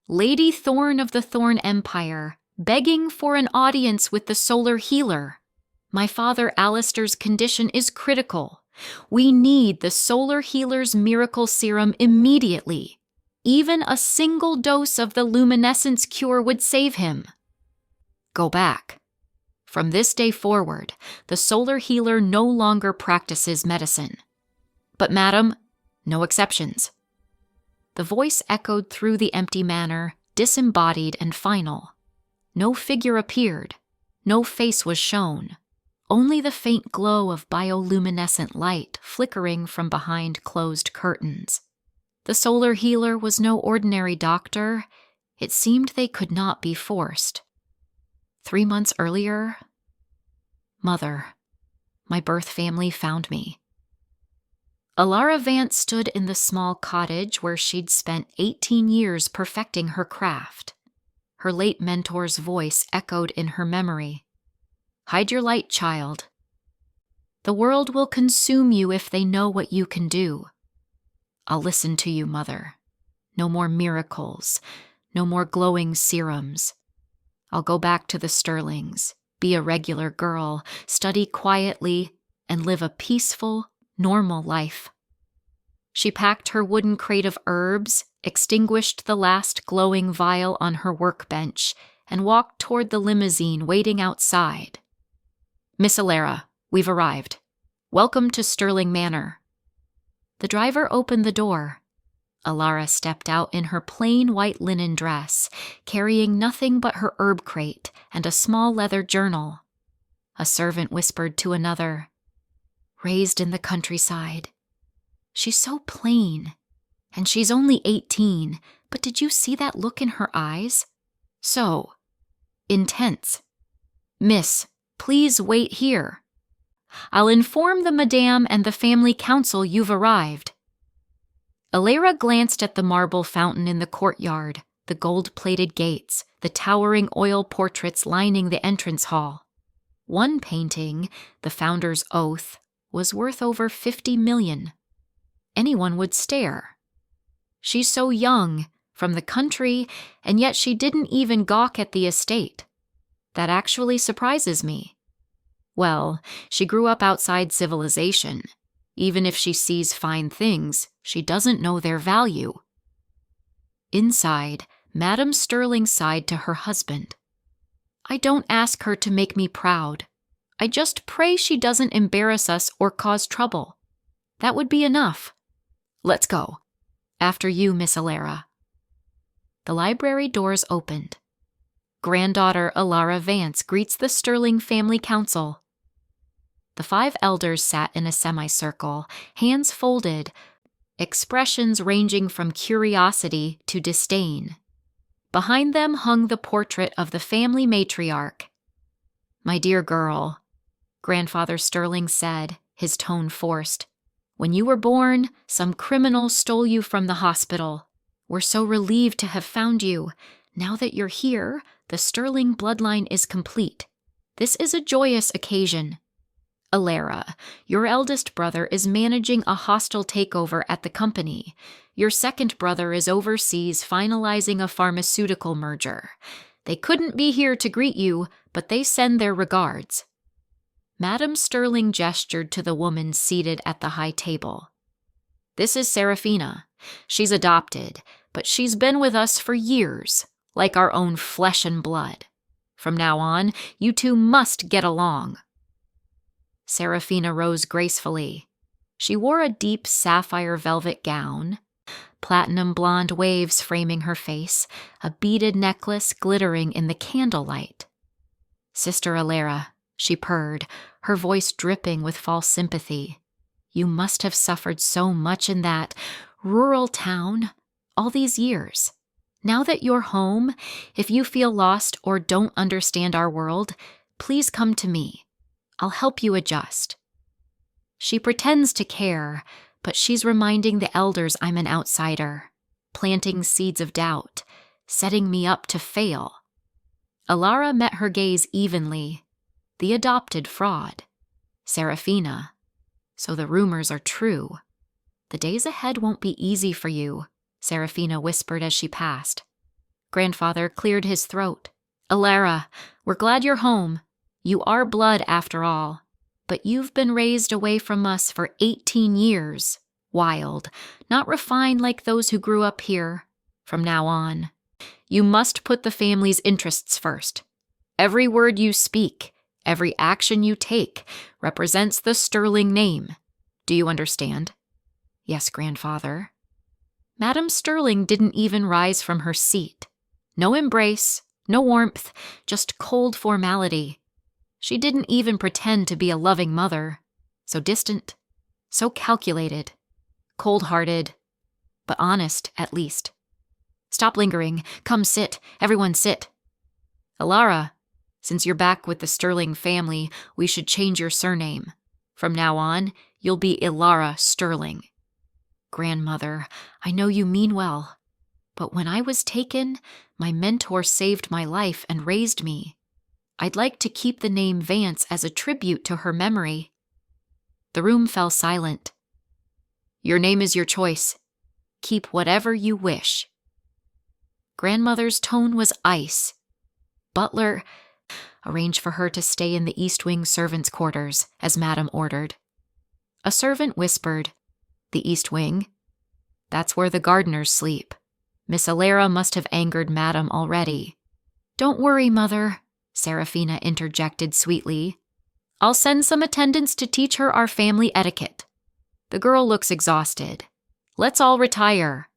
Lady Thorne of the Thorne Empire, begging for an audience with the solar healer. My father Alistair's condition is critical. We need the solar healer's miracle serum immediately. Even a single dose of the luminescence cure would save him. Go back. From this day forward, the solar healer no longer practices medicine. But madam, no exceptions. The voice echoed through the empty manor, disembodied and final. No figure appeared. No face was shown. Only the faint glow of bioluminescent light flickering from behind closed curtains. The solar healer was no ordinary doctor. It seemed they could not be forced. 3 months earlier, Mother, my birth family found me. Elara Vance stood in the small cottage where she'd spent 18 years perfecting her craft. Her late mentor's voice echoed in her memory. Hide your light, child. The world will consume you if they know what you can do. I'll listen to you, Mother. No more miracles, no more glowing serums. I'll go back to the Sterlings, be a regular girl, study quietly, and live a peaceful, normal life. She packed her wooden crate of herbs, extinguished the last glowing vial on her workbench, and walked toward the limousine waiting outside. Miss Elara, we've arrived. Welcome to Sterling Manor. The driver opened the door. Elara stepped out in her plain white linen dress, carrying nothing but her herb crate and a small leather journal. A servant whispered to another, Raised in the countryside. She's so plain, and she's only 18, but did you see that look in her eyes? So intense. Miss, please wait here. I'll inform the madame and the family council you've arrived. Elara glanced at the marble fountain in the courtyard, the gold-plated gates, the towering oil portraits lining the entrance hall. One painting, the founder's oath, was worth over 50 million. Anyone would stare. She's so young, from the country, and yet she didn't even gawk at the estate. That actually surprises me. Well, she grew up outside civilization. Even if she sees fine things, she doesn't know their value. Inside, Madame Sterling sighed to her husband. I don't ask her to make me proud. I just pray she doesn't embarrass us or cause trouble. That would be enough. Let's go. After you, Miss Elara. The library doors opened. Granddaughter Elara Vance greets the Sterling family council. The 5 elders sat in a semicircle, hands folded, expressions ranging from curiosity to disdain. Behind them hung the portrait of the family matriarch. My dear girl, Grandfather Sterling said, his tone forced, when you were born, some criminal stole you from the hospital. We're so relieved to have found you. Now that you're here, the Sterling bloodline is complete. This is a joyous occasion. Elara, your eldest brother is managing a hostile takeover at the company. Your second brother is overseas finalizing a pharmaceutical merger. They couldn't be here to greet you, but they send their regards. Madame Sterling gestured to the woman seated at the high table. This is Seraphina. She's adopted, but she's been with us for years, like our own flesh and blood. From now on, you two must get along. Seraphina rose gracefully. She wore a deep sapphire velvet gown, platinum blonde waves framing her face, a beaded necklace glittering in the candlelight. Sister Elara, she purred, her voice dripping with false sympathy. You must have suffered so much in that rural town all these years. Now that you're home, if you feel lost or don't understand our world, please come to me. I'll help you adjust. She pretends to care, but she's reminding the elders I'm an outsider, planting seeds of doubt, setting me up to fail. Elara met her gaze evenly. The adopted fraud. Seraphina. So the rumors are true. The days ahead won't be easy for you, Seraphina whispered as she passed. Grandfather cleared his throat. Elara, we're glad you're home. You are blood after all. But you've been raised away from us for 18 years. Wild, not refined like those who grew up here. From now on, you must put the family's interests first. Every word you speak, every action you take, represents the Sterling name. Do you understand? Yes, Grandfather. Madame Sterling didn't even rise from her seat. No embrace, no warmth, just cold formality. She didn't even pretend to be a loving mother. So distant, so calculated, cold-hearted, but honest at least. Stop lingering. Come sit. Everyone sit. Elara, since you're back with the Sterling family, we should change your surname. From now on, you'll be Elara Sterling. Grandmother, I know you mean well, but when I was taken, my mentor saved my life and raised me. I'd like to keep the name Vance as a tribute to her memory. The room fell silent. Your name is your choice. Keep whatever you wish. Grandmother's tone was ice. Butler, arrange for her to stay in the East Wing servants' quarters, as Madam ordered. A servant whispered, The East Wing? That's where the gardeners sleep. Miss Elara must have angered Madam already. Don't worry, Mother, Seraphina interjected sweetly. I'll send some attendants to teach her our family etiquette. The girl looks exhausted. Let's all retire.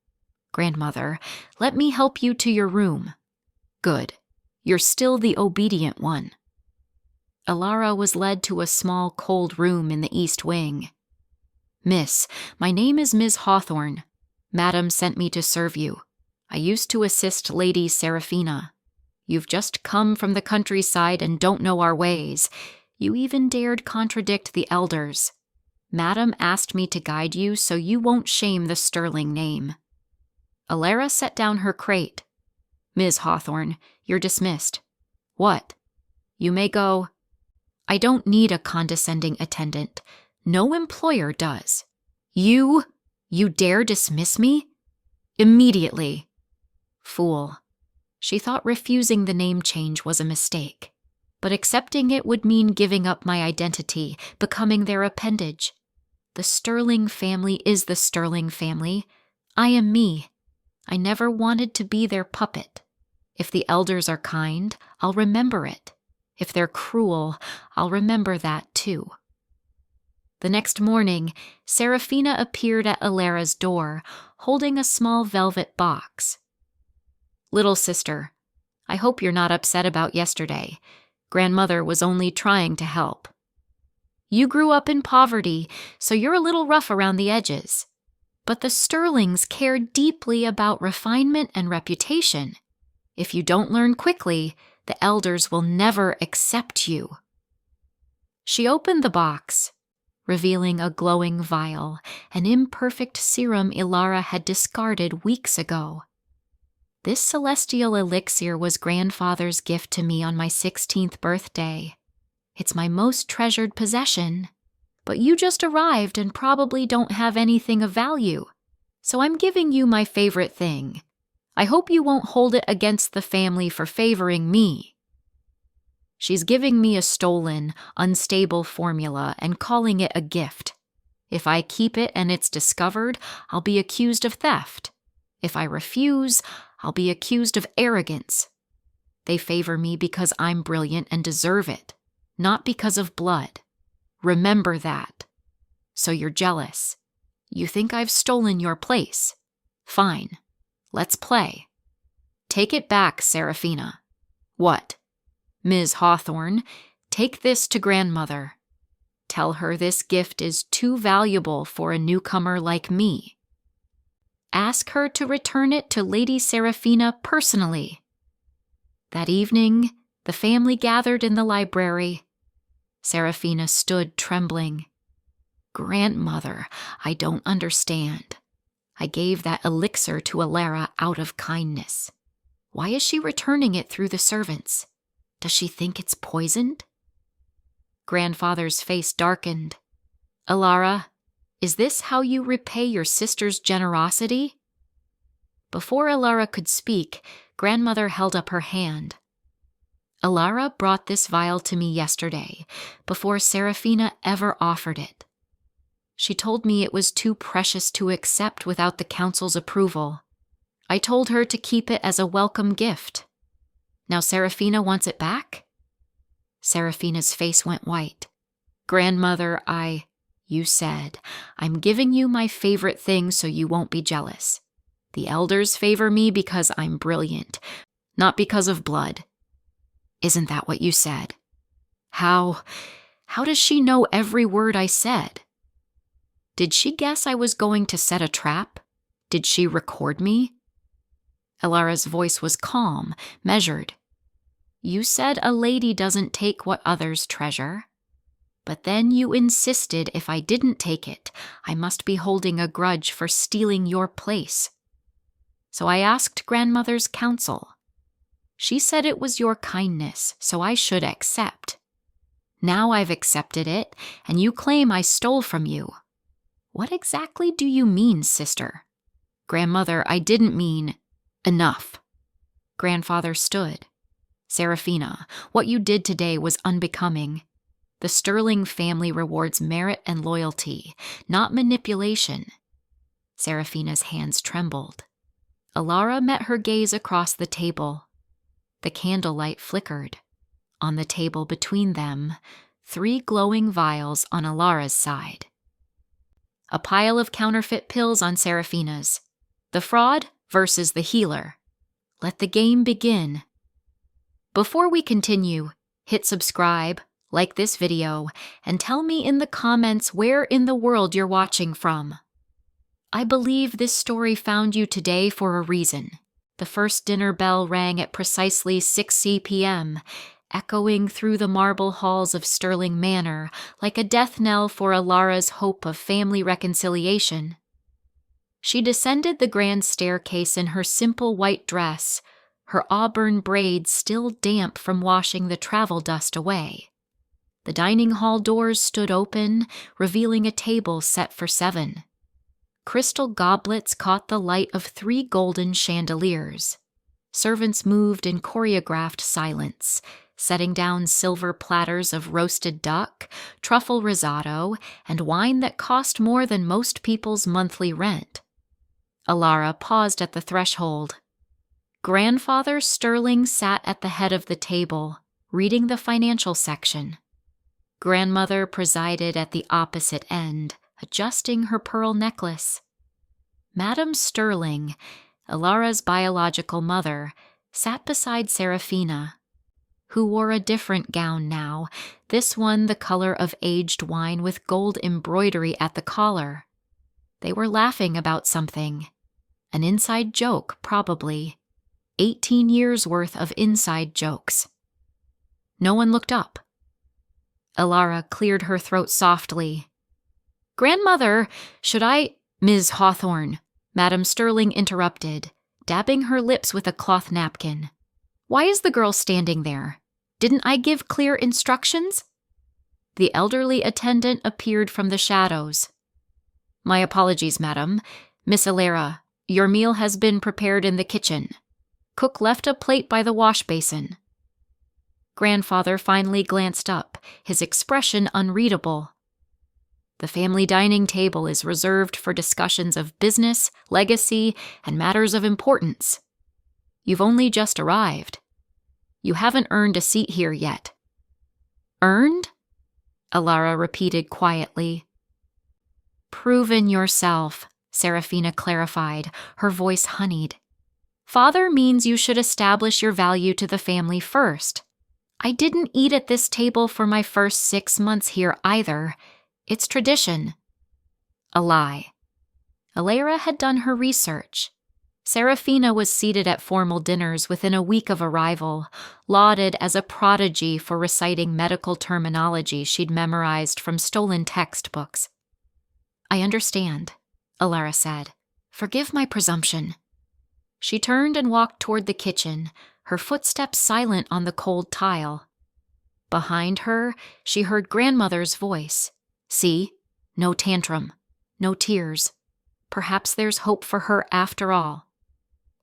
Grandmother, let me help you to your room. Good. You're still the obedient one. Elara was led to a small, cold room in the East Wing. Miss, my name is Miss Hawthorne. Madam sent me to serve you. I used to assist Lady Seraphina. You've just come from the countryside and don't know our ways. You even dared contradict the elders. Madam asked me to guide you so you won't shame the Sterling name. Elara set down her crate. Ms. Hawthorne, you're dismissed. What? You may go. I don't need a condescending attendant. No employer does. You dare dismiss me? Immediately. Fool. She thought refusing the name change was a mistake, but accepting it would mean giving up my identity, becoming their appendage. The Sterling family is the Sterling family. I am me. I never wanted to be their puppet. If the elders are kind, I'll remember it. If they're cruel, I'll remember that too. The next morning, Seraphina appeared at Elara's door, holding a small velvet box. Little sister, I hope you're not upset about yesterday. Grandmother was only trying to help. You grew up in poverty, so you're a little rough around the edges. But the Sterlings care deeply about refinement and reputation. If you don't learn quickly, the elders will never accept you. She opened the box, revealing a glowing vial, an imperfect serum Elara had discarded weeks ago. This celestial elixir was Grandfather's gift to me on my 16th birthday. It's my most treasured possession. But you just arrived and probably don't have anything of value. So I'm giving you my favorite thing. I hope you won't hold it against the family for favoring me. She's giving me a stolen, unstable formula and calling it a gift. If I keep it and it's discovered, I'll be accused of theft. If I refuse, I'll be accused of arrogance. They favor me because I'm brilliant and deserve it, not because of blood. Remember that. So you're jealous. You think I've stolen your place. Fine. Let's play. Take it back, Seraphina. What? Ms. Hawthorne, take this to Grandmother. Tell her this gift is too valuable for a newcomer like me. Ask her to return it to Lady Seraphina personally. That evening, the family gathered in the library. Seraphina stood trembling. Grandmother, I don't understand. I gave that elixir to Elara out of kindness. Why is she returning it through the servants? Does she think it's poisoned? Grandfather's face darkened. Elara, is this how you repay your sister's generosity? Before Elara could speak, Grandmother held up her hand. Elara brought this vial to me yesterday, before Seraphina ever offered it. She told me it was too precious to accept without the council's approval. I told her to keep it as a welcome gift. Now Seraphina wants it back? Seraphina's face went white. Grandmother, you said, I'm giving you my favorite thing so you won't be jealous. The elders favor me because I'm brilliant, not because of blood. Isn't that what you said? How does she know every word I said? Did she guess I was going to set a trap? Did she record me? Elara's voice was calm, measured. You said a lady doesn't take what others treasure. But then you insisted if I didn't take it, I must be holding a grudge for stealing your place. So I asked Grandmother's counsel. She said it was your kindness, so I should accept. Now I've accepted it, and you claim I stole from you. What exactly do you mean, sister? Grandmother, I didn't mean... Enough. Grandfather stood. Seraphina, what you did today was unbecoming. The Sterling family rewards merit and loyalty, not manipulation. Seraphina's hands trembled. Elara met her gaze across the table. The candlelight flickered. On the table between them, 3 glowing vials on Elara's side. A pile of counterfeit pills on Seraphina's. The fraud versus the healer. Let the game begin. Before we continue, hit subscribe, like this video, and tell me in the comments where in the world you're watching from. I believe this story found you today for a reason. The first dinner bell rang at precisely 6 p.m., echoing through the marble halls of Sterling Manor like a death knell for Elara's hope of family reconciliation. She descended the grand staircase in her simple white dress, her auburn braids still damp from washing the travel dust away. The dining hall doors stood open, revealing a table set for 7. Crystal goblets caught the light of 3 golden chandeliers. Servants moved in choreographed silence, setting down silver platters of roasted duck, truffle risotto, and wine that cost more than most people's monthly rent. Elara paused at the threshold. Grandfather Sterling sat at the head of the table, reading the financial section. Grandmother presided at the opposite end, adjusting her pearl necklace. Madame Sterling, Elara's biological mother, sat beside Seraphina, who wore a different gown now, this one the color of aged wine with gold embroidery at the collar. They were laughing about something. An inside joke, probably. 18 years' worth of inside jokes. No one looked up. Elara cleared her throat softly. Grandmother, should I... Ms. Hawthorne, Madame Sterling interrupted, dabbing her lips with a cloth napkin. Why is the girl standing there? Didn't I give clear instructions? The elderly attendant appeared from the shadows. My apologies, madam. Miss Elara, your meal has been prepared in the kitchen. Cook left a plate by the wash basin. Grandfather finally glanced up, his expression unreadable. The family dining table is reserved for discussions of business, legacy, and matters of importance. You've only just arrived. You haven't earned a seat here yet. Earned? Elara repeated quietly. Proven yourself, Seraphina clarified, her voice honeyed. Father means you should establish your value to the family first. I didn't eat at this table for my first 6 months here either. It's tradition. A lie. Elara had done her research. Seraphina was seated at formal dinners within a week of arrival, lauded as a prodigy for reciting medical terminology she'd memorized from stolen textbooks. I understand, Elara said. Forgive my presumption. She turned and walked toward the kitchen, her footsteps silent on the cold tile. Behind her, she heard grandmother's voice. See? No tantrum. No tears. Perhaps there's hope for her after all.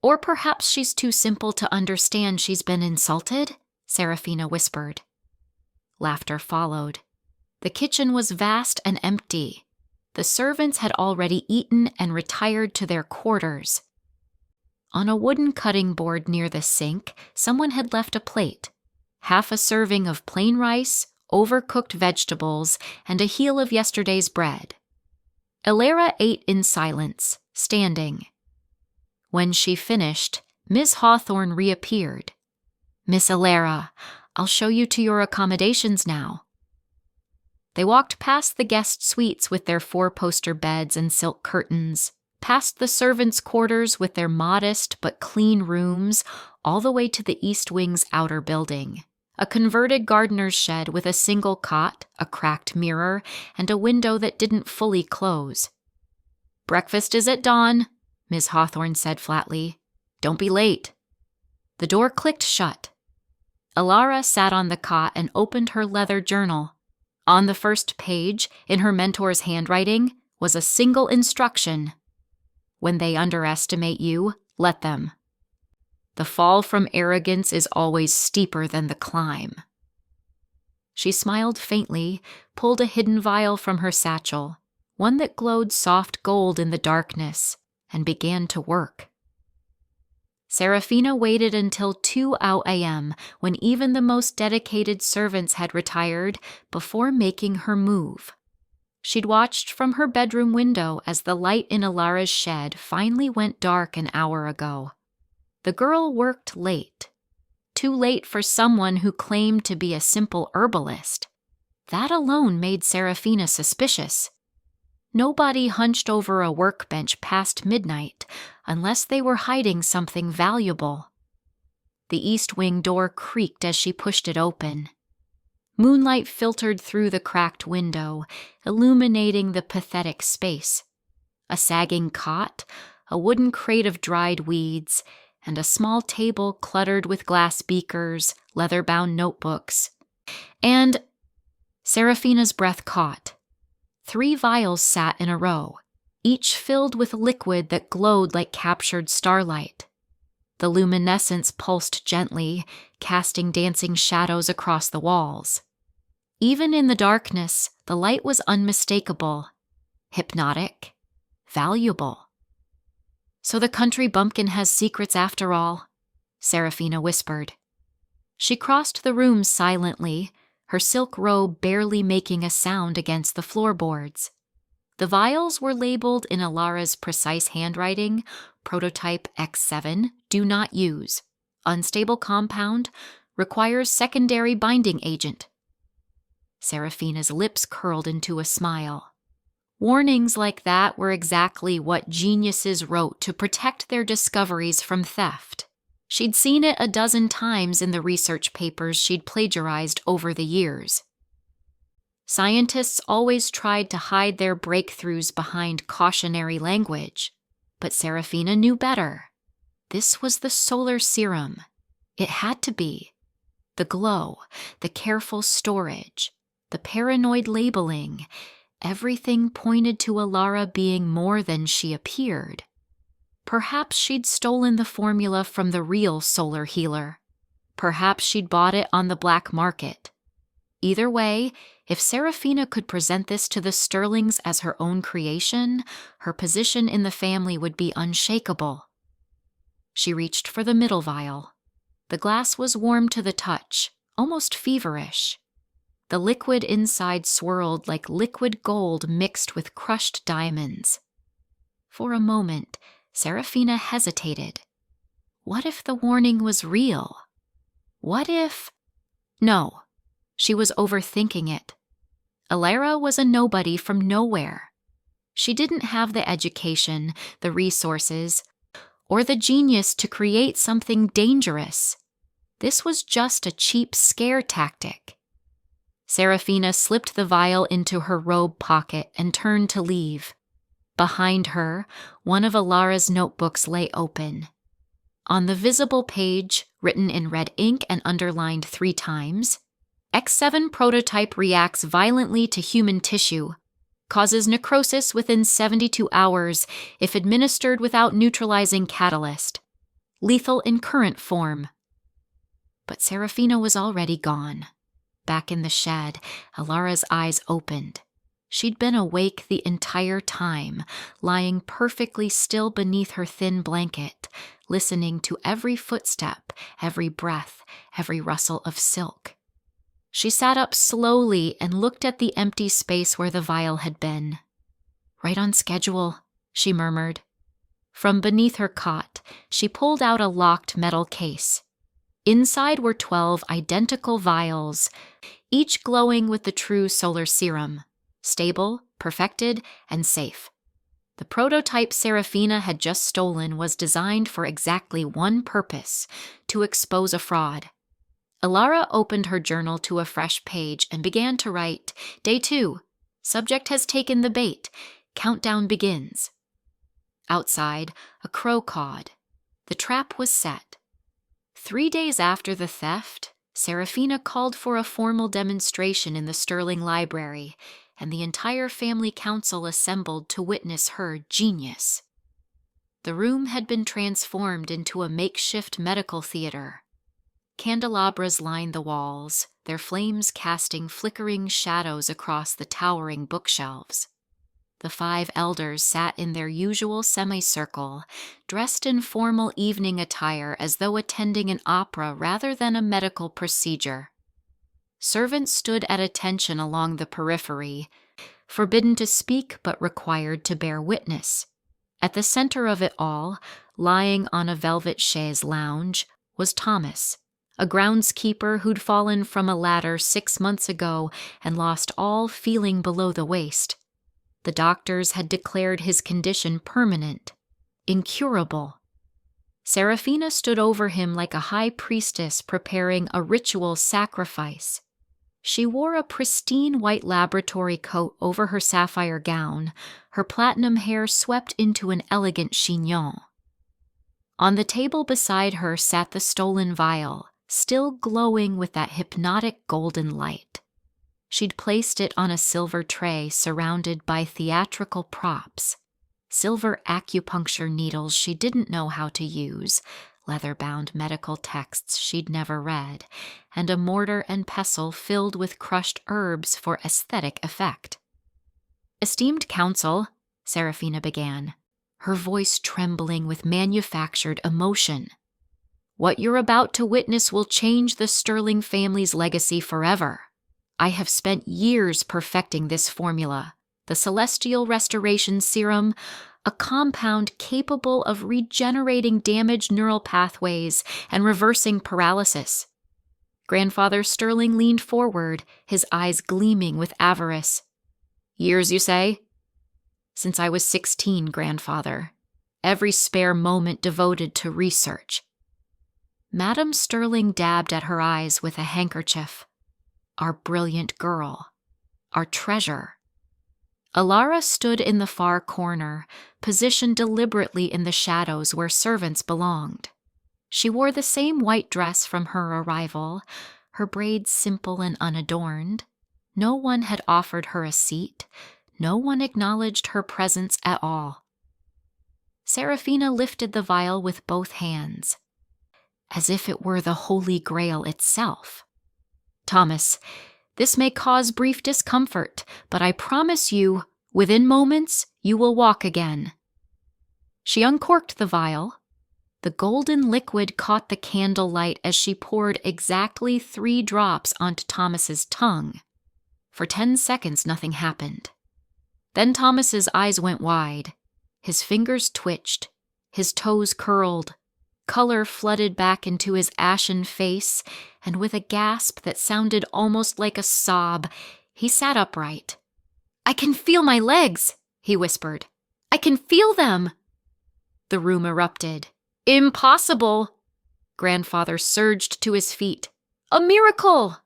Or perhaps she's too simple to understand she's been insulted, Seraphina whispered. Laughter followed. The kitchen was vast and empty. The servants had already eaten and retired to their quarters. On a wooden cutting board near the sink, someone had left a plate, half a serving of plain rice, overcooked vegetables, and a heel of yesterday's bread. Elara ate in silence, standing. When she finished, Miss Hawthorne reappeared. "Miss Elara, I'll show you to your accommodations now." They walked past the guest suites with their four-poster beds and silk curtains, past the servants' quarters with their modest but clean rooms, all the way to the East Wing's outer building, a converted gardener's shed with a single cot, a cracked mirror, and a window that didn't fully close. "Breakfast is at dawn," Miss Hawthorne said flatly. "Don't be late." The door clicked shut. Elara sat on the cot and opened her leather journal. On the first page, in her mentor's handwriting, was a single instruction. "When they underestimate you, let them. The fall from arrogance is always steeper than the climb." She smiled faintly, pulled a hidden vial from her satchel, one that glowed soft gold in the darkness, and began to work. Seraphina waited until 2 a.m., when even the most dedicated servants had retired, before making her move. She'd watched from her bedroom window as the light in Elara's shed finally went dark an hour ago. The girl worked late. Too late for someone who claimed to be a simple herbalist. That alone made Seraphina suspicious. Nobody hunched over a workbench past midnight unless they were hiding something valuable. The East Wing door creaked as she pushed it open. Moonlight filtered through the cracked window, illuminating the pathetic space. A sagging cot, a wooden crate of dried weeds, and a small table cluttered with glass beakers, leather-bound notebooks. And Seraphina's breath caught. 3 vials sat in a row, each filled with liquid that glowed like captured starlight. The luminescence pulsed gently, casting dancing shadows across the walls. Even in the darkness, the light was unmistakable, hypnotic, valuable. "So the country bumpkin has secrets after all," Seraphina whispered. She crossed the room silently, her silk robe barely making a sound against the floorboards. The vials were labeled in Elara's precise handwriting: prototype X7, do not use. Unstable compound, requires secondary binding agent. Seraphina's lips curled into a smile. Warnings like that were exactly what geniuses wrote to protect their discoveries from theft. She'd seen it a dozen times in the research papers she'd plagiarized over the years. Scientists always tried to hide their breakthroughs behind cautionary language, but Seraphina knew better. This was the solar serum. It had to be. The glow, the careful storage, the paranoid labeling, everything pointed to Elara being more than she appeared. Perhaps she'd stolen the formula from the real solar healer. Perhaps she'd bought it on the black market. Either way, if Seraphina could present this to the Sterlings as her own creation, her position in the family would be unshakable. She reached for the middle vial. The glass was warm to the touch, almost feverish. The liquid inside swirled like liquid gold mixed with crushed diamonds. For a moment, Seraphina hesitated. What if the warning was real? What if... No, she was overthinking it. Elara was a nobody from nowhere. She didn't have the education, the resources, or the genius to create something dangerous. This was just a cheap scare tactic. Seraphina slipped the vial into her robe pocket and turned to leave. Behind her, one of Elara's notebooks lay open. On the visible page, written in red ink and underlined 3 times, X7 prototype reacts violently to human tissue, causes necrosis within 72 hours if administered without neutralizing catalyst. lethal in current form. But Seraphina was already gone. Back in the shed, Elara's eyes opened. She'd been awake the entire time, lying perfectly still beneath her thin blanket, listening to every footstep, every breath, every rustle of silk. She sat up slowly and looked at the empty space where the vial had been. "Right on schedule," she murmured. From beneath her cot, she pulled out a locked metal case. Inside were 12 identical vials, each glowing with the true solar serum, stable, perfected, and safe. The prototype Seraphina had just stolen was designed for exactly one purpose: to expose a fraud. Elara opened her journal to a fresh page and began to write, "Day 2. Subject has taken the bait. Countdown begins." Outside, a crow cawed. The trap was set. 3 days after the theft, Seraphina called for a formal demonstration in the Sterling Library, and the entire family council assembled to witness her genius. The room had been transformed into a makeshift medical theater. Candelabras lined the walls, their flames casting flickering shadows across the towering bookshelves. The 5 elders sat in their usual semicircle, dressed in formal evening attire as though attending an opera rather than a medical procedure. Servants stood at attention along the periphery, forbidden to speak but required to bear witness. At the center of it all, lying on a velvet chaise lounge, was Thomas, a groundskeeper who'd fallen from a ladder 6 months ago and lost all feeling below the waist. The doctors had declared his condition permanent, incurable. Seraphina stood over him like a high priestess preparing a ritual sacrifice. She wore a pristine white laboratory coat over her sapphire gown, her platinum hair swept into an elegant chignon. On the table beside her sat the stolen vial, still glowing with that hypnotic golden light. She'd placed it on a silver tray surrounded by theatrical props, silver acupuncture needles she didn't know how to use, leather-bound medical texts she'd never read, and a mortar and pestle filled with crushed herbs for aesthetic effect. "Esteemed council," Seraphina began, her voice trembling with manufactured emotion, "what you're about to witness will change the Sterling family's legacy forever. I have spent years perfecting this formula, the Celestial Restoration Serum, a compound capable of regenerating damaged neural pathways and reversing paralysis." Grandfather Sterling leaned forward, his eyes gleaming with avarice. "Years, you say?" "Since I was 16, Grandfather. Every spare moment devoted to research." Madame Sterling dabbed at her eyes with a handkerchief. "Our brilliant girl. Our treasure." Elara stood in the far corner, positioned deliberately in the shadows where servants belonged. She wore the same white dress from her arrival, her braids simple and unadorned. No one had offered her a seat. No one acknowledged her presence at all. Seraphina lifted the vial with both hands, as if it were the Holy Grail itself. "Thomas, this may cause brief discomfort, but I promise you, within moments, you will walk again." She uncorked the vial. The golden liquid caught the candlelight as she poured exactly 3 drops onto Thomas's tongue. For 10 seconds, nothing happened. Then Thomas's eyes went wide. His fingers twitched, his toes curled. Color flooded back into his ashen face, and with a gasp that sounded almost like a sob, he sat upright. "I can feel my legs," he whispered. "I can feel them." The room erupted. "Impossible!" Grandfather surged to his feet. "A miracle!"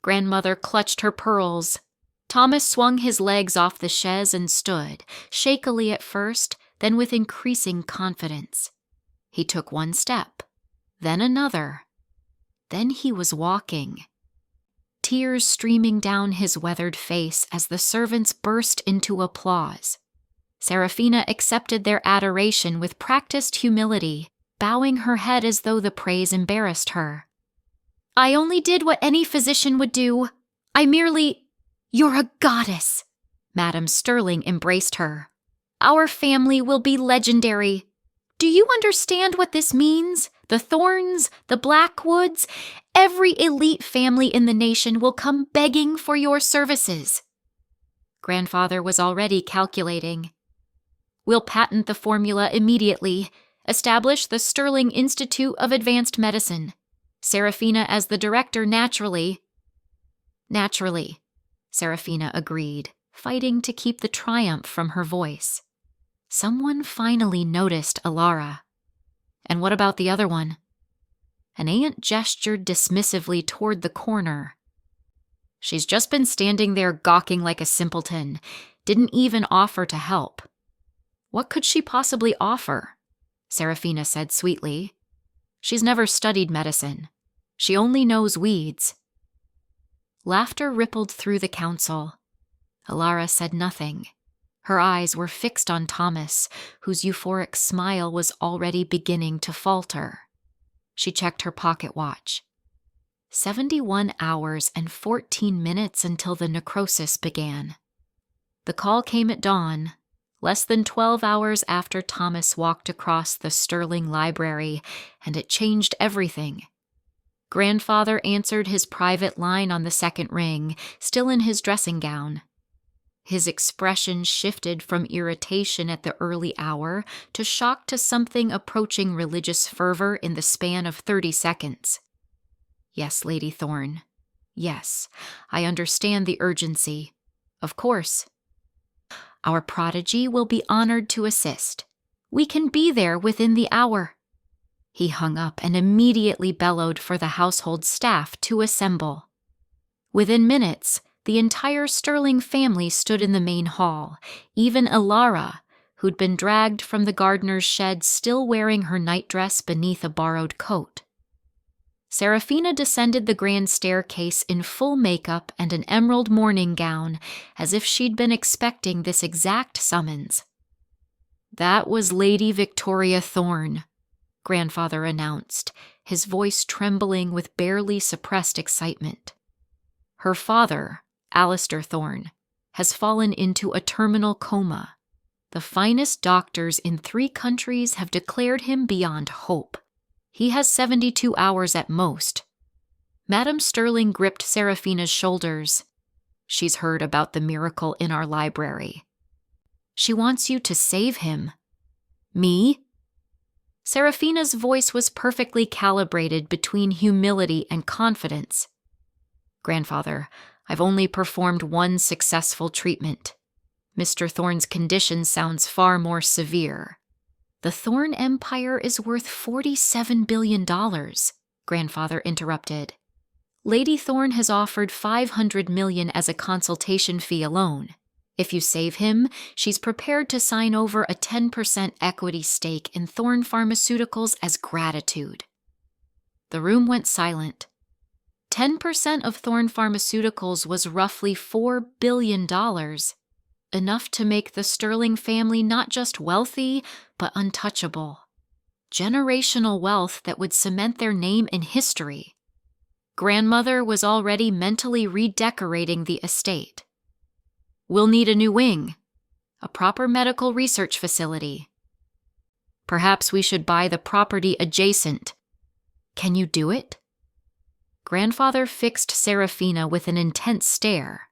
Grandmother clutched her pearls. Thomas swung his legs off the chaise and stood, shakily at first, then with increasing confidence. He took 1 step, then another. Then he was walking. Tears streaming down his weathered face as the servants burst into applause. Seraphina accepted their adoration with practiced humility. bowing her head as though the praise embarrassed her. "I only did what any physician would do. I merely—" "You're a goddess!" Madame Sterling embraced her. "Our family will be legendary. Do you understand what this means? The Thornes, the Blackwoods, every elite family in the nation will come begging for your services." Grandfather was already calculating. "We'll patent the formula immediately, establish the Sterling Institute of Advanced Medicine. Seraphina as the director, naturally." "Naturally," Seraphina agreed, fighting to keep the triumph from her voice. Someone finally noticed Elara. "And what about the other one?" An aunt gestured dismissively toward the corner. "She's just been standing there gawking like a simpleton, didn't even offer to help." "What could she possibly offer?" Seraphina said sweetly. "She's never studied medicine. She only knows weeds." Laughter rippled through the council. Elara said nothing. Her eyes were fixed on Thomas, whose euphoric smile was already beginning to falter. She checked her pocket watch. 71 hours and 14 minutes until the necrosis began. The call came at dawn, less than 12 hours after Thomas walked across the Sterling Library, and it changed everything. Grandfather answered his private line on the second ring, still in his dressing gown. His expression shifted from irritation at the early hour to shock to something approaching religious fervor in the span of 30 seconds. "Yes, Lady Thorne. Yes, I understand the urgency. Of course. Our prodigy will be honored to assist. We can be there within the hour." He hung up and immediately bellowed for the household staff to assemble. Within minutes, the entire Sterling family stood in the main hall, even Elara, who'd been dragged from the gardener's shed still wearing her nightdress beneath a borrowed coat. Seraphina descended the grand staircase in full makeup and an emerald morning gown, as if she'd been expecting this exact summons. "That was Lady Victoria Thorne," Grandfather announced, his voice trembling with barely suppressed excitement. "Her father, Alistair Thorne, has fallen into a terminal coma. The finest doctors in 3 countries have declared him beyond hope. He has 72 hours at most." Madame Sterling gripped Seraphina's shoulders. "She's heard about the miracle in our library. She wants you to save him." "Me?" Seraphina's voice was perfectly calibrated between humility and confidence. "Grandfather, I've only performed 1 successful treatment. Mr. Thorne's condition sounds far more severe." "The Thorne Empire is worth $47 billion, Grandfather interrupted. "Lady Thorne has offered $500 million as a consultation fee alone. If you save him, she's prepared to sign over a 10% equity stake in Thorne Pharmaceuticals as gratitude." The room went silent. 10% of Thorne Pharmaceuticals was roughly $4 billion, enough to make the Sterling family not just wealthy, but untouchable. Generational wealth that would cement their name in history. Grandmother was already mentally redecorating the estate. "We'll need a new wing, a proper medical research facility. Perhaps we should buy the property adjacent. Can you do it?" Grandfather fixed Seraphina with an intense stare.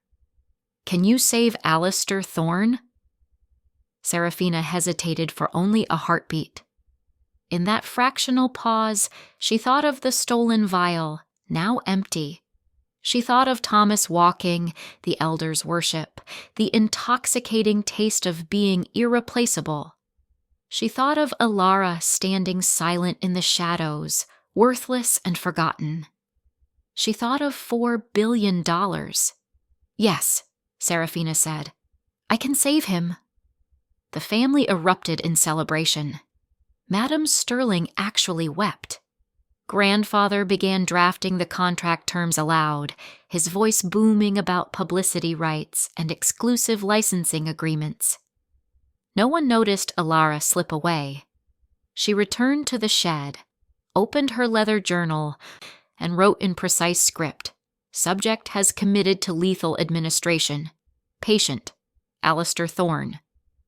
"Can you save Alistair Thorne?" Seraphina hesitated for only a heartbeat. In that fractional pause, she thought of the stolen vial, now empty. She thought of Thomas walking, the elders' worship, the intoxicating taste of being irreplaceable. She thought of Elara standing silent in the shadows, worthless and forgotten. She thought of $4 billion. "Yes," Seraphina said. "I can save him." The family erupted in celebration. Madame Sterling actually wept. Grandfather began drafting the contract terms aloud, his voice booming about publicity rights and exclusive licensing agreements. No one noticed Elara slip away. She returned to the shed, opened her leather journal, and wrote in precise script, "Subject has committed to lethal administration. Patient, Alistair Thorne.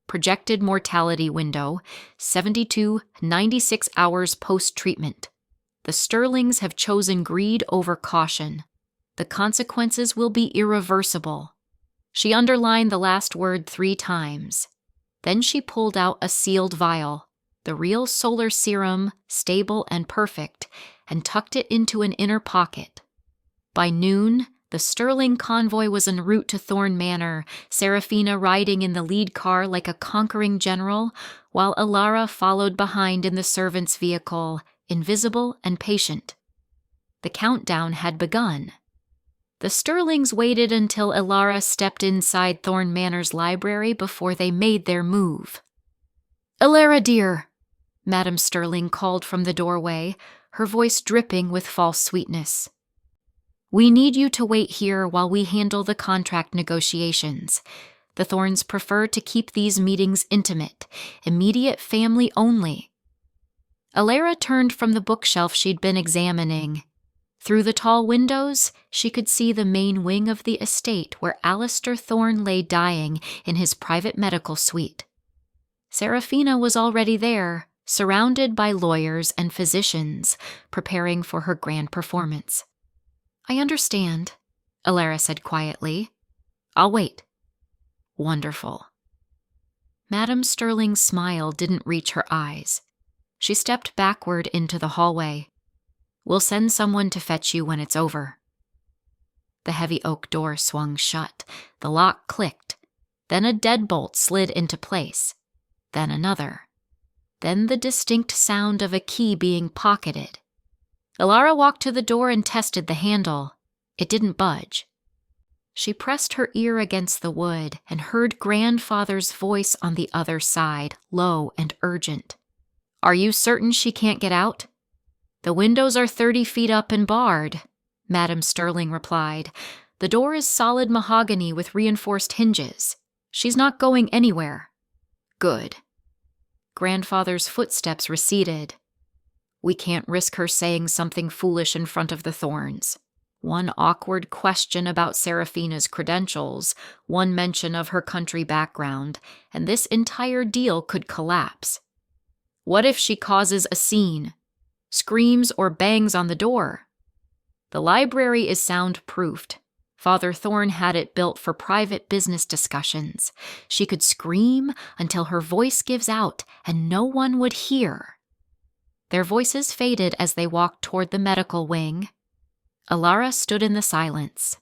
Projected mortality window, 72-96 hours post-treatment. The Sterlings have chosen greed over caution. The consequences will be irreversible." She underlined the last word 3 times. Then she pulled out a sealed vial, the real solar serum, stable and perfect, and tucked it into an inner pocket. By noon, the Sterling convoy was en route to Thorne Manor, Seraphina riding in the lead car like a conquering general, while Elara followed behind in the servant's vehicle, invisible and patient. The countdown had begun. The Sterlings waited until Elara stepped inside Thorne Manor's library before they made their move. "Elara, dear," Madame Sterling called from the doorway, her voice dripping with false sweetness. "We need you to wait here while we handle the contract negotiations. The Thornes prefer to keep these meetings intimate, immediate family only." Elara turned from the bookshelf she'd been examining. Through the tall windows, she could see the main wing of the estate where Alistair Thorne lay dying in his private medical suite. Seraphina was already there, surrounded by lawyers and physicians, preparing for her grand performance. "I understand," Elara said quietly. "I'll wait." "Wonderful." Madame Sterling's smile didn't reach her eyes. She stepped backward into the hallway. "We'll send someone to fetch you when it's over." The heavy oak door swung shut, the lock clicked, then a deadbolt slid into place, then another, then the distinct sound of a key being pocketed. Elara walked to the door and tested the handle. It didn't budge. She pressed her ear against the wood and heard grandfather's voice on the other side, low and urgent. "Are you certain she can't get out?" "The windows are 30 feet up and barred," Madame Sterling replied. "The door is solid mahogany with reinforced hinges. She's not going anywhere." "Good." Grandfather's footsteps receded. "We can't risk her saying something foolish in front of the Thornes. One awkward question about Seraphina's credentials, one mention of her country background, and this entire deal could collapse. What if she causes a scene, screams or bangs on the door? The library is soundproofed. Father Thorne had it built for private business discussions. She could scream until her voice gives out and no one would hear." Their voices faded as they walked toward the medical wing. Elara stood in the silence,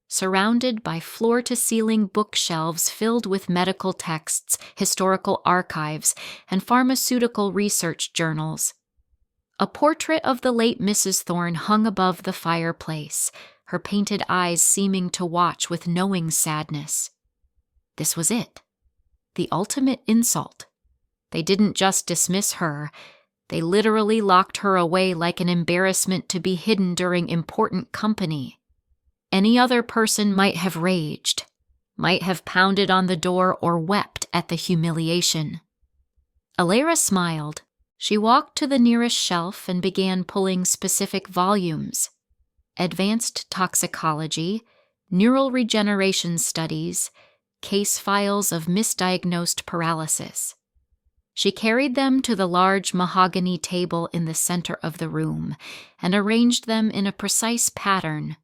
surrounded by floor-to-ceiling bookshelves filled with medical texts, historical archives, and pharmaceutical research journals. A portrait of the late Mrs. Thorne hung above the fireplace, her painted eyes seeming to watch with knowing sadness. This was it, the ultimate insult. They didn't just dismiss her, they literally locked her away like an embarrassment to be hidden during important company. Any other person might have raged, might have pounded on the door or wept at the humiliation. Elara smiled. She walked to the nearest shelf and began pulling specific volumes. Advanced toxicology, neural regeneration studies, case files of misdiagnosed paralysis. She carried them to the large mahogany table in the center of the room and arranged them in a precise pattern.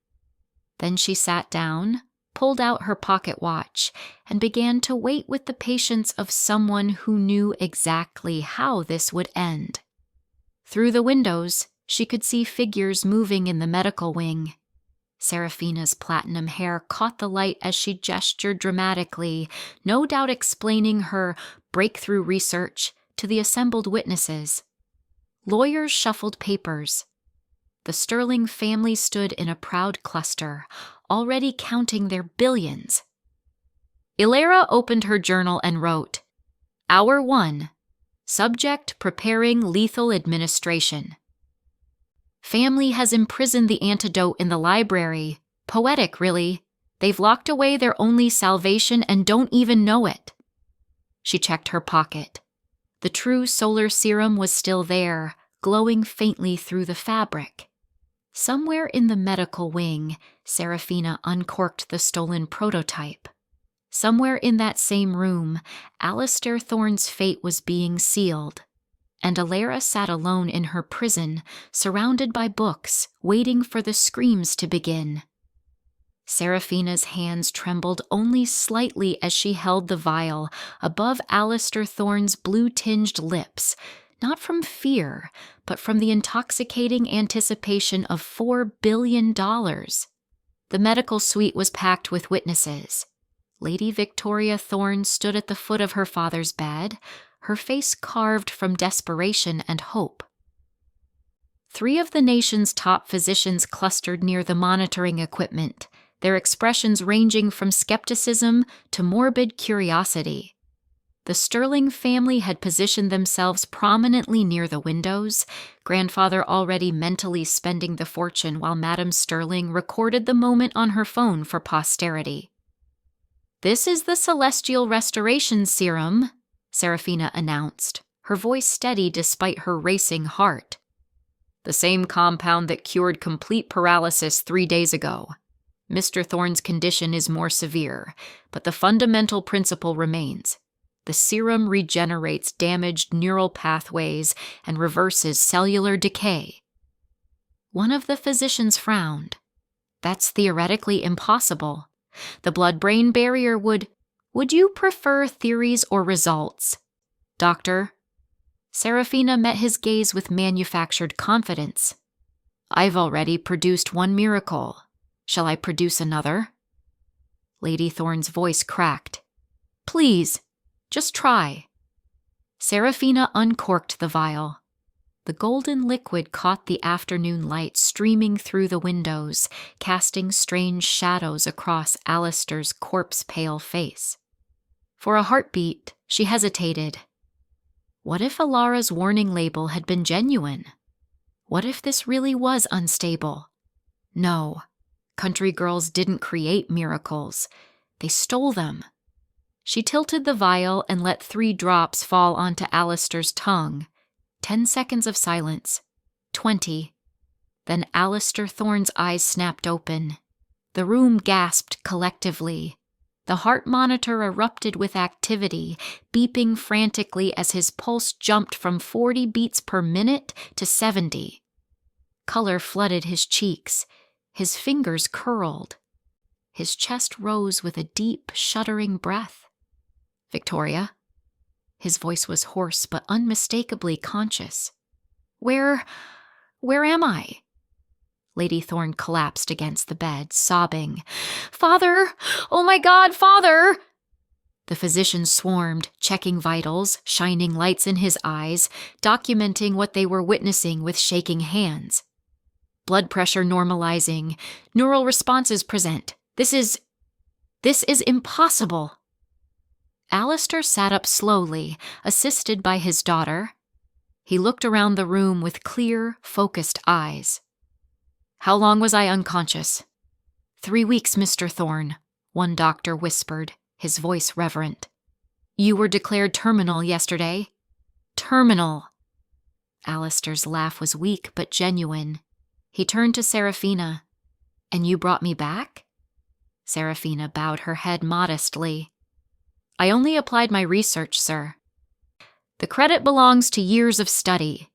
Then she sat down, pulled out her pocket watch, and began to wait with the patience of someone who knew exactly how this would end. Through the windows, she could see figures moving in the medical wing. Seraphina's platinum hair caught the light as she gestured dramatically, no doubt explaining her breakthrough research to the assembled witnesses. Lawyers shuffled papers. The Sterling family stood in a proud cluster, already counting their billions. Elara opened her journal and wrote, "Hour 1. Subject preparing lethal administration. Family has imprisoned the antidote in the library. Poetic, really. They've locked away their only salvation and don't even know it." She checked her pocket. The true solar serum was still there, glowing faintly through the fabric. Somewhere in the medical wing, Seraphina uncorked the stolen prototype. Somewhere in that same room, Alistair Thorne's fate was being sealed, and Elara sat alone in her prison, surrounded by books, waiting for the screams to begin. Seraphina's hands trembled only slightly as she held the vial above Alistair Thorne's blue-tinged lips, not from fear, but from the intoxicating anticipation of $4 billion. The medical suite was packed with witnesses. Lady Victoria Thorne stood at the foot of her father's bed, her face carved from desperation and hope. 3 of the nation's top physicians clustered near the monitoring equipment, their expressions ranging from skepticism to morbid curiosity. The Sterling family had positioned themselves prominently near the windows, grandfather already mentally spending the fortune while Madame Sterling recorded the moment on her phone for posterity. "This is the Celestial Restoration Serum," Seraphina announced, her voice steady despite her racing heart. "The same compound that cured complete paralysis 3 days ago. Mr. Thorne's condition is more severe, but the fundamental principle remains. The serum regenerates damaged neural pathways and reverses cellular decay." One of the physicians frowned. "That's theoretically impossible. The blood-brain barrier would you prefer theories or results, Doctor?" Seraphina met his gaze with manufactured confidence. "I've already produced one miracle. Shall I produce another?" Lady Thorne's voice cracked. "Please, just try." Seraphina uncorked the vial. The golden liquid caught the afternoon light streaming through the windows, casting strange shadows across Alistair's corpse-pale face. For a heartbeat, she hesitated. What if Elara's warning label had been genuine? What if this really was unstable? No. Country girls didn't create miracles. They stole them. She tilted the vial and let 3 drops fall onto Alistair's tongue. 10 seconds of silence. 20. Then Alistair Thorne's eyes snapped open. The room gasped collectively. The heart monitor erupted with activity, beeping frantically as his pulse jumped from 40 beats per minute to 70. Color flooded his cheeks. His fingers curled. His chest rose with a deep, shuddering breath. "Victoria?" His voice was hoarse but unmistakably conscious. Where am I?" Lady Thorne collapsed against the bed, sobbing. "Father! Oh my God, Father!" The physician swarmed, checking vitals, shining lights in his eyes, documenting what they were witnessing with shaking hands. Blood pressure normalizing, neural responses present. This is impossible." Alistair sat up slowly, assisted by his daughter. He looked around the room with clear, focused eyes. "How long was I unconscious?" 3 weeks, Mr. Thorne," one doctor whispered, his voice reverent. "You were declared terminal yesterday." "Terminal." Alistair's laugh was weak but genuine. He turned to Seraphina. "And you brought me back?" Seraphina bowed her head modestly. "I only applied my research, sir. The credit belongs to years of study.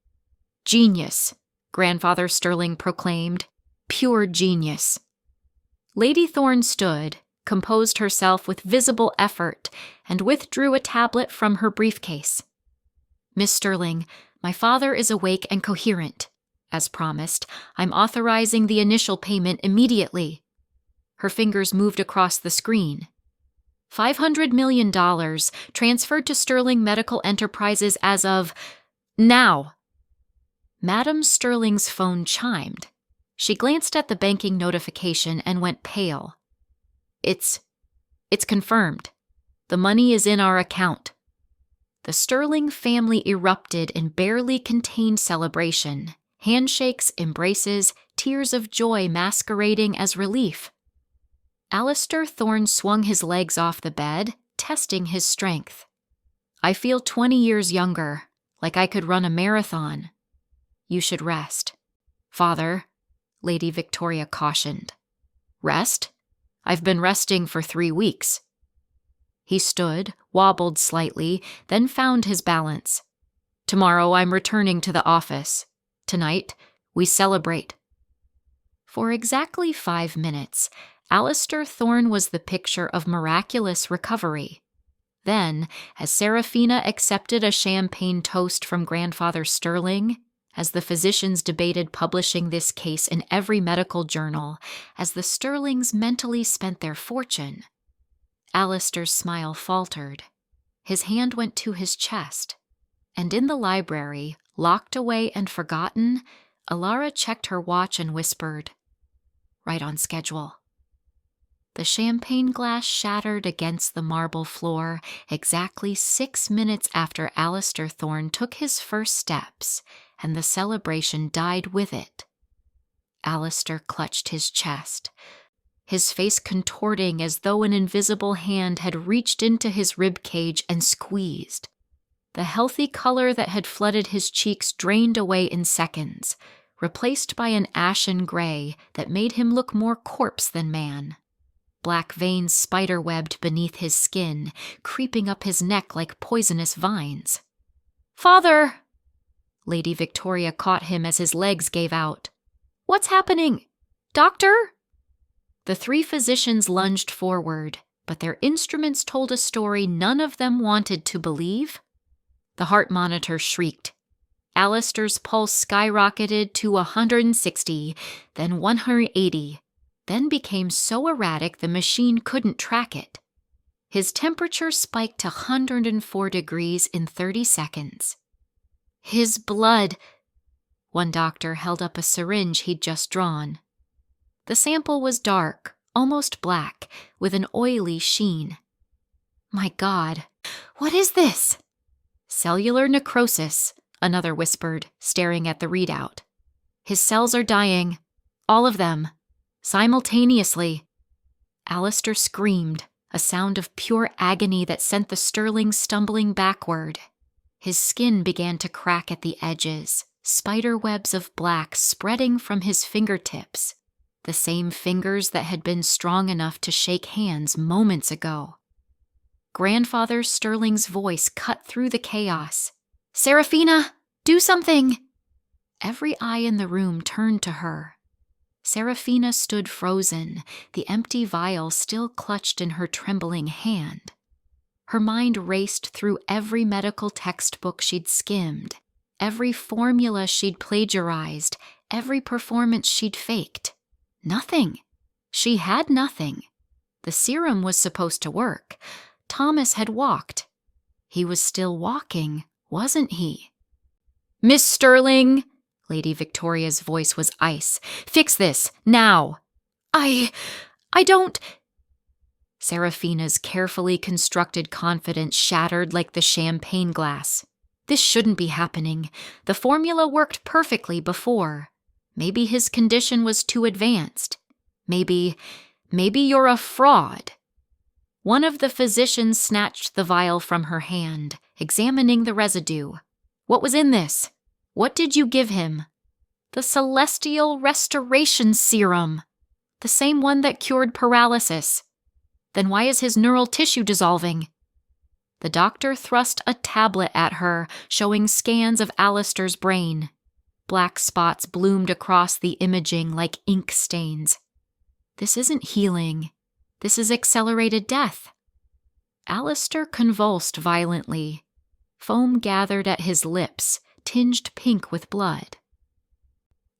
Genius," Grandfather Sterling proclaimed. "Pure genius." Lady Thorne stood, composed herself with visible effort, and withdrew a tablet from her briefcase. "Miss Sterling, my father is awake and coherent. As promised, I'm authorizing the initial payment immediately." Her fingers moved across the screen. $500 million transferred to Sterling Medical Enterprises as of now. Madame Sterling's phone chimed. She glanced at the banking notification and went pale. It's confirmed. The money is in our account." The Sterling family erupted in barely contained celebration. Handshakes, embraces, tears of joy masquerading as relief. Alistair Thorne swung his legs off the bed, testing his strength. I feel 20 years younger, like I could run a marathon. You should rest. Father, Lady Victoria cautioned. Rest? I've been resting for 3 weeks. He stood, wobbled slightly, then found his balance. Tomorrow I'm returning to the office. Tonight, we celebrate. For exactly 5 minutes, Alistair Thorne was the picture of miraculous recovery. Then, as Seraphina accepted a champagne toast from Grandfather Sterling, as the physicians debated publishing this case in every medical journal, as the Sterlings mentally spent their fortune, Alistair's smile faltered. His hand went to his chest, and in the library, locked away and forgotten, Elara checked her watch and whispered, "Right on schedule." The champagne glass shattered against the marble floor exactly 6 minutes after Alistair Thorne took his first steps, and the celebration died with it. Alistair clutched his chest, his face contorting as though an invisible hand had reached into his rib cage and squeezed. The healthy color that had flooded his cheeks drained away in seconds, replaced by an ashen gray that made him look more corpse than man. Black veins spiderwebbed beneath his skin, creeping up his neck like poisonous vines. "Father!" Lady Victoria caught him as his legs gave out. "What's happening? Doctor?" The 3 physicians lunged forward, but their instruments told a story none of them wanted to believe. The heart monitor shrieked. Alistair's pulse skyrocketed to 160, then 180, then became so erratic the machine couldn't track it. His temperature spiked to 104 degrees in 30 seconds. His blood... One doctor held up a syringe he'd just drawn. The sample was dark, almost black, with an oily sheen. "My God, what is this?" "Cellular necrosis," another whispered, staring at the readout. "His cells are dying. All of them. Simultaneously." Alistair screamed, a sound of pure agony that sent the Sterlings stumbling backward. His skin began to crack at the edges, spider webs of black spreading from his fingertips, the same fingers that had been strong enough to shake hands moments ago. Grandfather Sterling's voice cut through the chaos. "Seraphina, do something!" Every eye in the room turned to her. Seraphina stood frozen, the empty vial still clutched in her trembling hand. Her mind raced through every medical textbook she'd skimmed, every formula she'd plagiarized, every performance she'd faked. Nothing. She had nothing. The serum was supposed to work. Thomas had walked. He was still walking, wasn't he? "Miss Sterling!" Lady Victoria's voice was ice. "Fix this, now!" I don't..." Seraphina's carefully constructed confidence shattered like the champagne glass. This shouldn't be happening. The formula worked perfectly before. Maybe his condition was too advanced. Maybe you're a fraud. One of the physicians snatched the vial from her hand, examining the residue. "What was in this? What did you give him?" "The Celestial Restoration Serum. The same one that cured paralysis." "Then why is his neural tissue dissolving?" The doctor thrust a tablet at her, showing scans of Alistair's brain. Black spots bloomed across the imaging like ink stains. "This isn't healing. This is accelerated death." Alistair convulsed violently. Foam gathered at his lips, tinged pink with blood.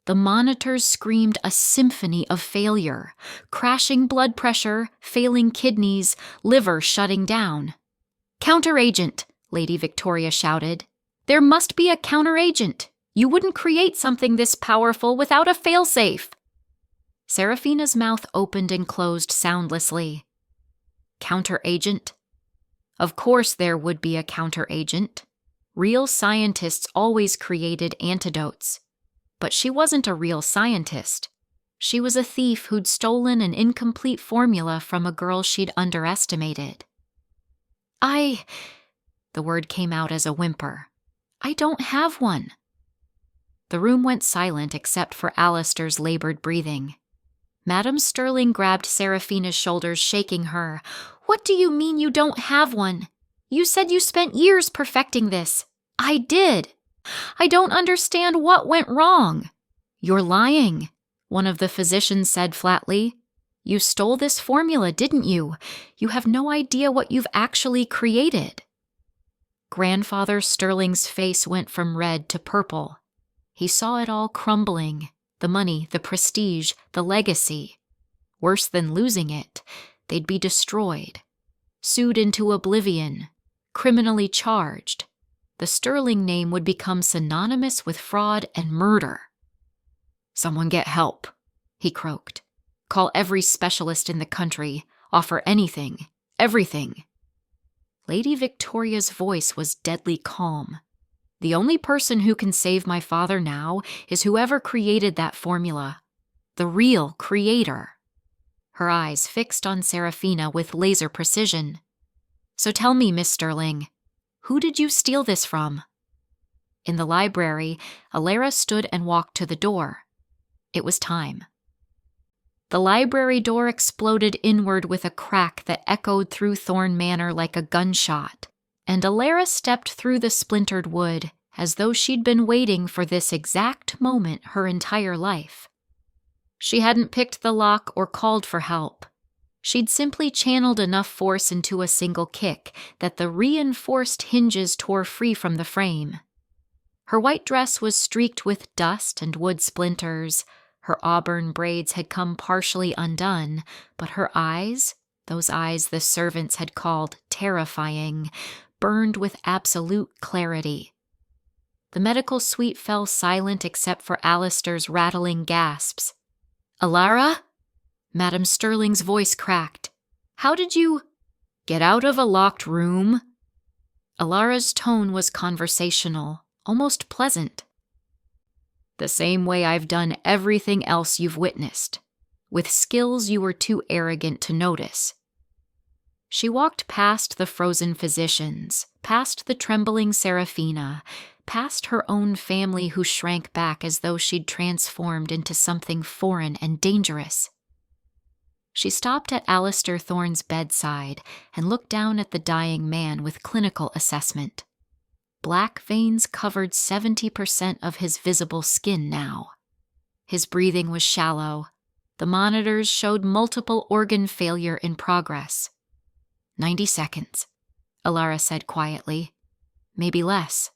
The monitors screamed a symphony of failure, crashing blood pressure, failing kidneys, liver shutting down. "Counteragent," Lady Victoria shouted. "There must be a counteragent. You wouldn't create something this powerful without a failsafe." Seraphina's mouth opened and closed soundlessly. Counteragent? Of course there would be a counteragent. Real scientists always created antidotes. But she wasn't a real scientist. She was a thief who'd stolen an incomplete formula from a girl she'd underestimated. The word came out as a whimper. I don't have one. The room went silent except for Alistair's labored breathing. Madame Sterling grabbed Seraphina's shoulders, shaking her. What do you mean you don't have one? You said you spent years perfecting this. I did. I don't understand what went wrong. You're lying, one of the physicians said flatly. You stole this formula, didn't you? You have no idea what you've actually created. Grandfather Sterling's face went from red to purple. He saw it all crumbling. The money, the prestige, the legacy. Worse than losing it, they'd be destroyed. Sued into oblivion. Criminally charged. The Sterling name would become synonymous with fraud and murder. Someone get help, he croaked. Call every specialist in the country. Offer anything. Everything. Lady Victoria's voice was deadly calm. The only person who can save my father now is whoever created that formula. The real creator. Her eyes fixed on Seraphina with laser precision. So tell me, Miss Sterling, who did you steal this from? In the library, Elara stood and walked to the door. It was time. The library door exploded inward with a crack that echoed through Thorne Manor like a gunshot, and Elara stepped through the splintered wood as though she'd been waiting for this exact moment her entire life. She hadn't picked the lock or called for help. She'd simply channeled enough force into a single kick that the reinforced hinges tore free from the frame. Her white dress was streaked with dust and wood splinters. Her auburn braids had come partially undone, but her eyes, those eyes the servants had called terrifying, burned with absolute clarity. The medical suite fell silent except for Alistair's rattling gasps. Elara? Madame Sterling's voice cracked. How did you get out of a locked room? Elara's tone was conversational, almost pleasant. The same way I've done everything else you've witnessed, with skills you were too arrogant to notice. She walked past the frozen physicians, past the trembling Seraphina, past her own family who shrank back as though she'd transformed into something foreign and dangerous. She stopped at Alistair Thorne's bedside and looked down at the dying man with clinical assessment. Black veins covered 70% of his visible skin now. His breathing was shallow. The monitors showed multiple organ failure in progress. 90 seconds, Elara said quietly. Maybe less.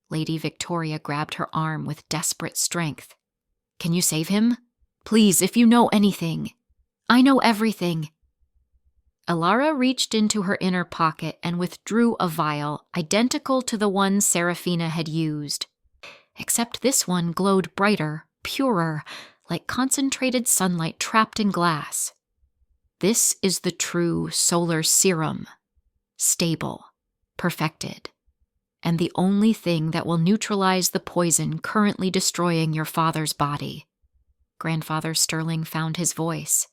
Lady Victoria grabbed her arm with desperate strength. Can you save him? Please, if you know anything. I know everything. Elara reached into her inner pocket and withdrew a vial identical to the one Seraphina had used. Except this one glowed brighter, purer, like concentrated sunlight trapped in glass. This is the true solar serum. Stable, perfected, and the only thing that will neutralize the poison currently destroying your father's body. Grandfather Sterling found his voice.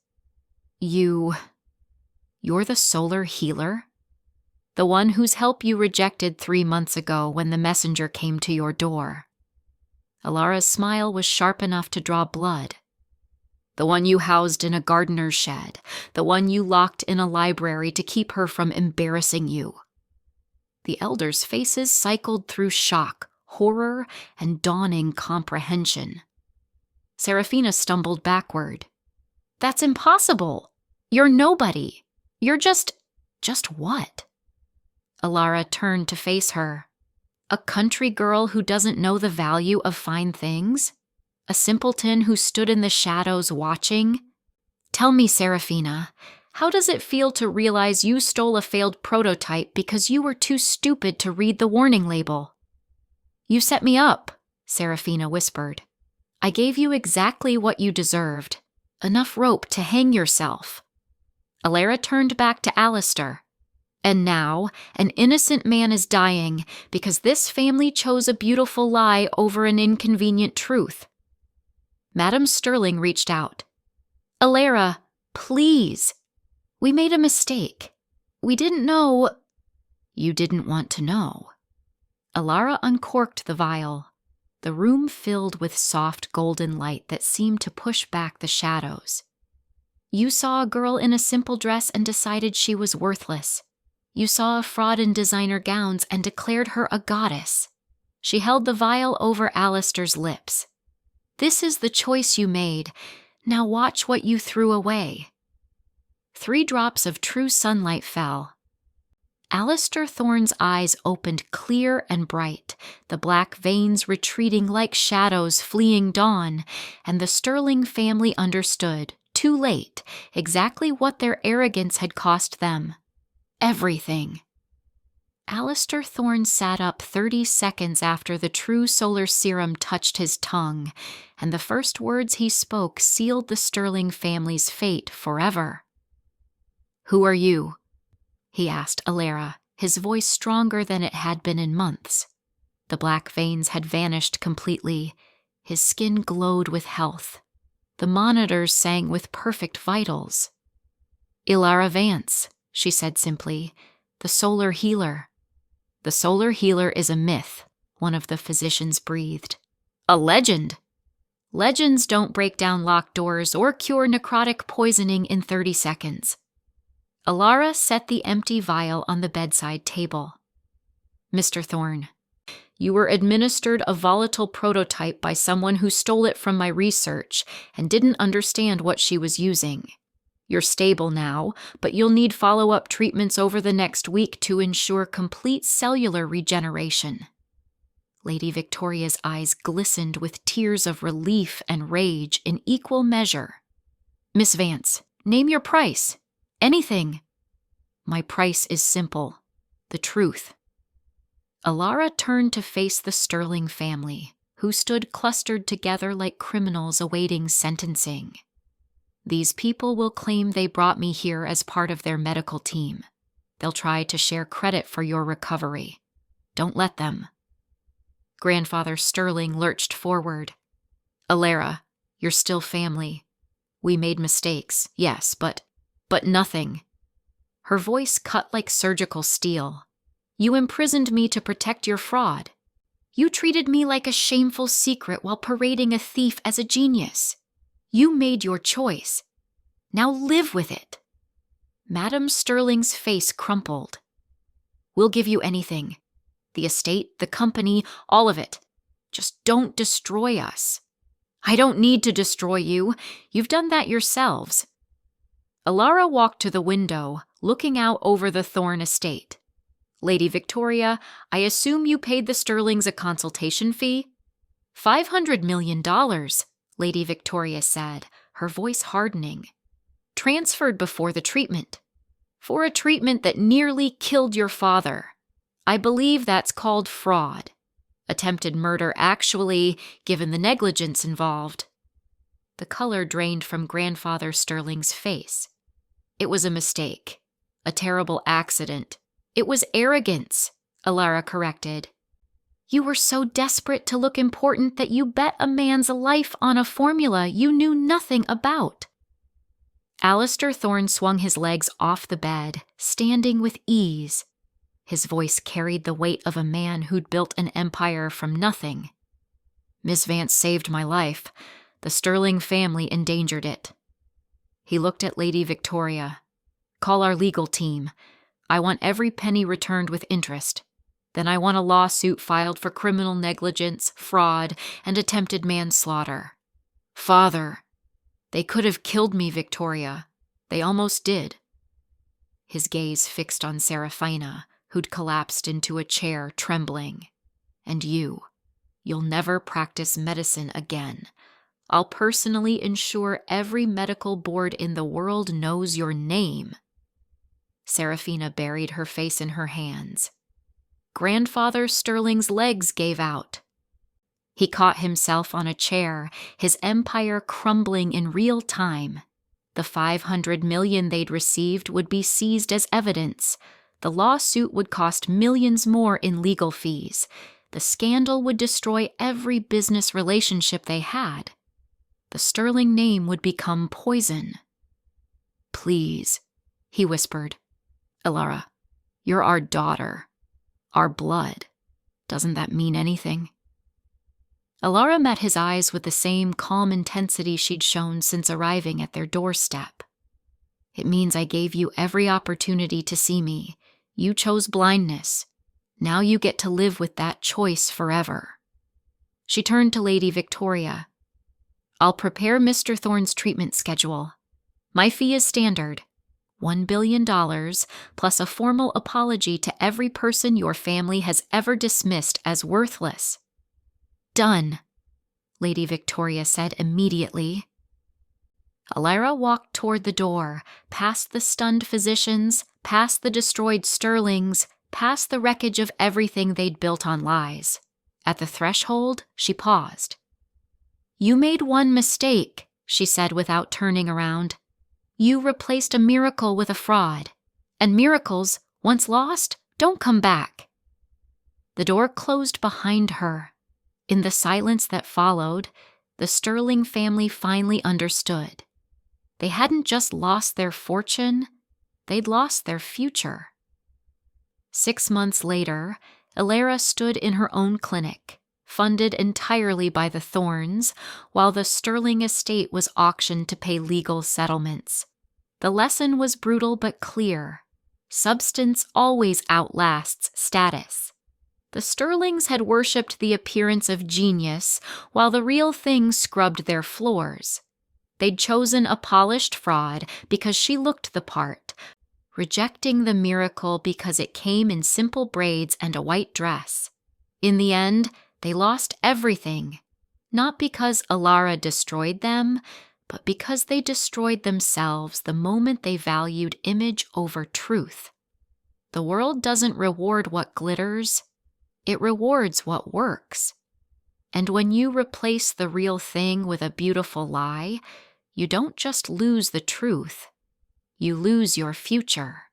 You're the solar healer? The one whose help you rejected 3 months ago when the messenger came to your door. Elara's smile was sharp enough to draw blood. The one you housed in a gardener's shed, the one you locked in a library to keep her from embarrassing you. The elders' faces cycled through shock, horror, and dawning comprehension. Seraphina stumbled backward. That's impossible. You're nobody. You're just what? Elara turned to face her. A country girl who doesn't know the value of fine things? A simpleton who stood in the shadows watching? Tell me, Seraphina, how does it feel to realize you stole a failed prototype because you were too stupid to read the warning label? You set me up, Seraphina whispered. I gave you exactly what you deserved. Enough rope to hang yourself. Elara turned back to Alistair. And now, an innocent man is dying because this family chose a beautiful lie over an inconvenient truth. Madame Sterling reached out. Elara, please. We made a mistake. We didn't know. You didn't want to know. Elara uncorked the vial. The room filled with soft golden light that seemed to push back the shadows. You saw a girl in a simple dress and decided she was worthless. You saw a fraud in designer gowns and declared her a goddess. She held the vial over Alistair's lips. This is the choice you made. Now watch what you threw away. 3 drops of true sunlight fell. Alistair Thorne's eyes opened clear and bright, the black veins retreating like shadows fleeing dawn, and the Sterling family understood, too late, exactly what their arrogance had cost them. Everything. Alistair Thorne sat up 30 seconds after the true solar serum touched his tongue, and the first words he spoke sealed the Sterling family's fate forever. "Who are you?" he asked Elara, his voice stronger than it had been in months. The black veins had vanished completely. His skin glowed with health. The monitors sang with perfect vitals. "Elara Vance," she said simply, "the solar healer." "The solar healer is a myth," one of the physicians breathed. "A legend." "Legends don't break down locked doors or cure necrotic poisoning in 30 seconds. Elara set the empty vial on the bedside table. "Mr. Thorne, you were administered a volatile prototype by someone who stole it from my research and didn't understand what she was using. You're stable now, but you'll need follow-up treatments over the next week to ensure complete cellular regeneration." Lady Victoria's eyes glistened with tears of relief and rage in equal measure. "Miss Vance, name your price. Anything." "My price is simple. The truth." Elara turned to face the Sterling family, who stood clustered together like criminals awaiting sentencing. "These people will claim they brought me here as part of their medical team. They'll try to share credit for your recovery. Don't let them." Grandfather Sterling lurched forward. "Elara, you're still family. We made mistakes, yes, but nothing." Her voice cut like surgical steel. "You imprisoned me to protect your fraud. You treated me like a shameful secret while parading a thief as a genius. You made your choice. Now live with it." Madame Sterling's face crumpled. "We'll give you anything. The estate, the company, all of it. Just don't destroy us." "I don't need to destroy you. You've done that yourselves." Elara walked to the window, looking out over the Thorne estate. "Lady Victoria, I assume you paid the Sterlings a consultation fee?" $500 million, Lady Victoria said, her voice hardening. "Transferred before the treatment. For a treatment that nearly killed your father. I believe that's called fraud. Attempted murder, actually, given the negligence involved." The color drained from Grandfather Sterling's face. "It was a mistake. A terrible accident. It was arrogance," Elara corrected. "You were so desperate to look important that you bet a man's life on a formula you knew nothing about." Alistair Thorne swung his legs off the bed, standing with ease. His voice carried the weight of a man who'd built an empire from nothing. "Miss Vance saved my life. The Sterling family endangered it." He looked at Lady Victoria. "Call our legal team. I want every penny returned with interest. Then I want a lawsuit filed for criminal negligence, fraud, and attempted manslaughter." "Father, they could have killed me, Victoria. They almost did." His gaze fixed on Seraphina, who'd collapsed into a chair, trembling. "And you'll never practice medicine again. I'll personally ensure every medical board in the world knows your name." Seraphina buried her face in her hands. Grandfather Sterling's legs gave out. He caught himself on a chair, his empire crumbling in real time. The $500 million they'd received would be seized as evidence. The lawsuit would cost millions more in legal fees. The scandal would destroy every business relationship they had. The Sterling name would become poison. "Please," he whispered. "Elara, you're our daughter. Our blood. Doesn't that mean anything?" Elara met his eyes with the same calm intensity she'd shown since arriving at their doorstep. "It means I gave you every opportunity to see me. You chose blindness. Now you get to live with that choice forever." She turned to Lady Victoria. "I'll prepare Mr. Thorne's treatment schedule. My fee is standard, $1 billion, plus a formal apology to every person your family has ever dismissed as worthless." "Done," Lady Victoria said immediately. Elara walked toward the door, past the stunned physicians, past the destroyed Sterlings, past the wreckage of everything they'd built on lies. At the threshold, she paused. "You made one mistake," she said without turning around. "You replaced a miracle with a fraud. And miracles, once lost, don't come back." The door closed behind her. In the silence that followed, the Sterling family finally understood. They hadn't just lost their fortune, they'd lost their future. 6 months later, Elara stood in her own clinic, funded entirely by the Thornes, while the Sterling estate was auctioned to pay legal settlements. The lesson was brutal but clear. Substance always outlasts status. The Sterlings had worshipped the appearance of genius, while the real thing scrubbed their floors. They'd chosen a polished fraud because she looked the part, rejecting the miracle because it came in simple braids and a white dress. In the end, they lost everything, not because Elara destroyed them, but because they destroyed themselves the moment they valued image over truth. The world doesn't reward what glitters, it rewards what works. And when you replace the real thing with a beautiful lie, you don't just lose the truth, you lose your future.